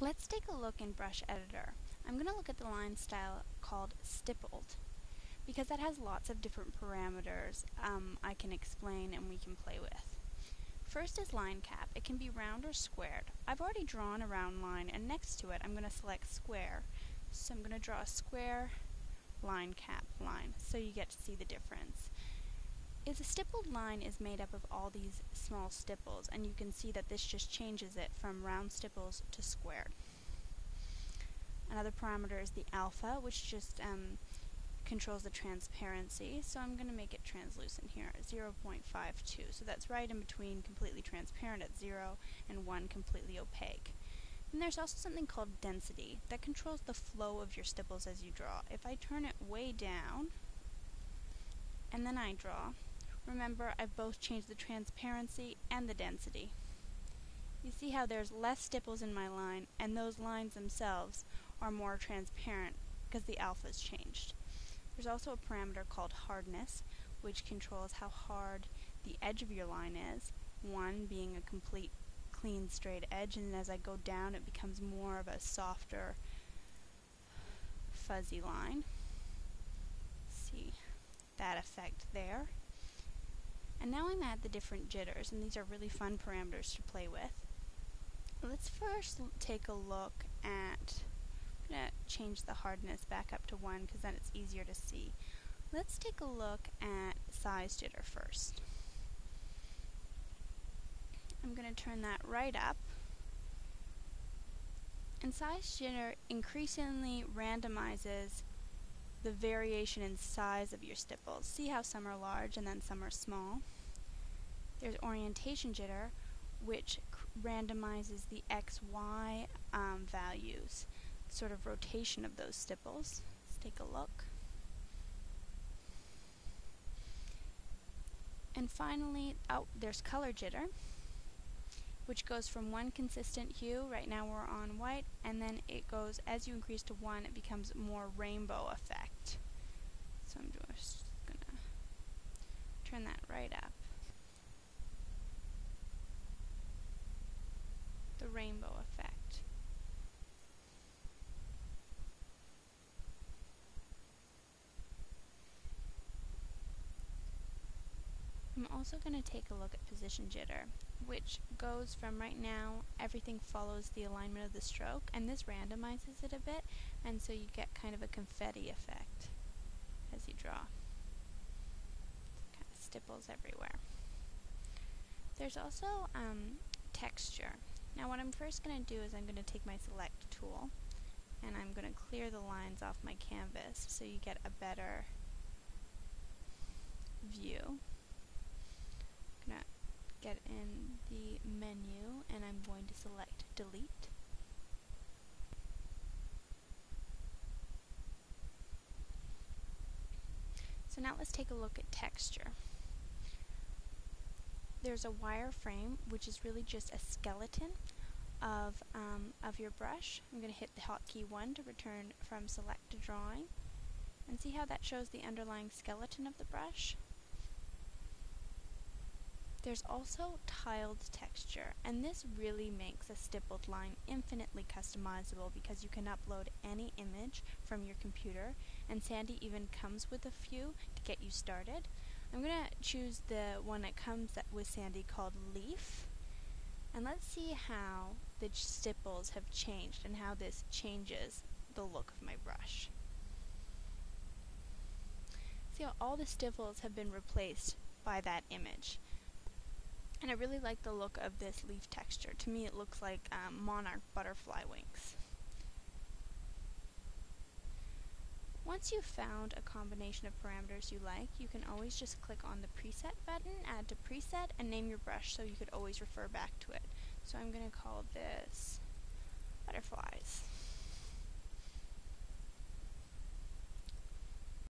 Let's take a look in Brush Editor. I'm going to look at the line style called Stippled because that has lots of different parameters I can explain and we can play with. First is line cap. It can be round or squared. I've already drawn a round line and next to it I'm going to select square. So I'm going to draw a square line cap line so you get to see the difference. The stippled line is made up of all these small stipples, and you can see that this just changes it from round stipples to squared. Another parameter is the alpha, which just controls the transparency, so I'm going to make it translucent here at 0.52, so that's right in between completely transparent at 0 and 1 completely opaque. And there's also something called density that controls the flow of your stipples as you draw. If I turn it way down and then I draw, remember, I've both changed the transparency and the density. You see how there's less stipples in my line, and those lines themselves are more transparent because the alpha's changed. There's also a parameter called hardness, which controls how hard the edge of your line is, 1 being a complete clean straight edge, and as I go down it becomes more of a softer fuzzy line. See that effect there. And now I'm at the different jitters, and these are really fun parameters to play with. Let's first take a look at, I'm going to change the hardness back up to 1 because then it's easier to see. Let's take a look at size jitter first. I'm going to turn that right up. And size jitter increasingly randomizes the variation in size of your stipples. See how some are large and then some are small? There's orientation jitter, which randomizes the XY values, sort of rotation of those stipples. Let's take a look. And finally, there's color jitter, which goes from one consistent hue, right now we're on white, and then it goes, as you increase to 1, it becomes more rainbow effect. So I'm just going to turn that right up. The rainbow effect. I'm also going to take a look at position jitter, which goes from right now everything follows the alignment of the stroke, and this randomizes it a bit, and so you get kind of a confetti effect as you draw. Kind of stipples everywhere. There's also texture. Now what I'm first going to do is I'm going to take my select tool and I'm going to clear the lines off my canvas so you get a better view. I'm going to get in the menu and I'm going to select delete. So now let's take a look at texture. There's a wireframe, which is really just a skeleton of your brush. I'm going to hit the hotkey 1 to return from select to drawing, and see how that shows the underlying skeleton of the brush. There's also tiled texture, and this really makes a stippled line infinitely customizable because you can upload any image from your computer, and Sandy even comes with a few to get you started. I'm going to choose the one that comes with Sandy called Leaf, and let's see how the stipples have changed and how this changes the look of my brush. See how all the stipples have been replaced by that image. And I really like the look of this leaf texture. To me it looks like monarch butterfly wings. Once you've found a combination of parameters you like, you can always just click on the preset button, add to preset, and name your brush so you could always refer back to it. So I'm going to call this butterflies.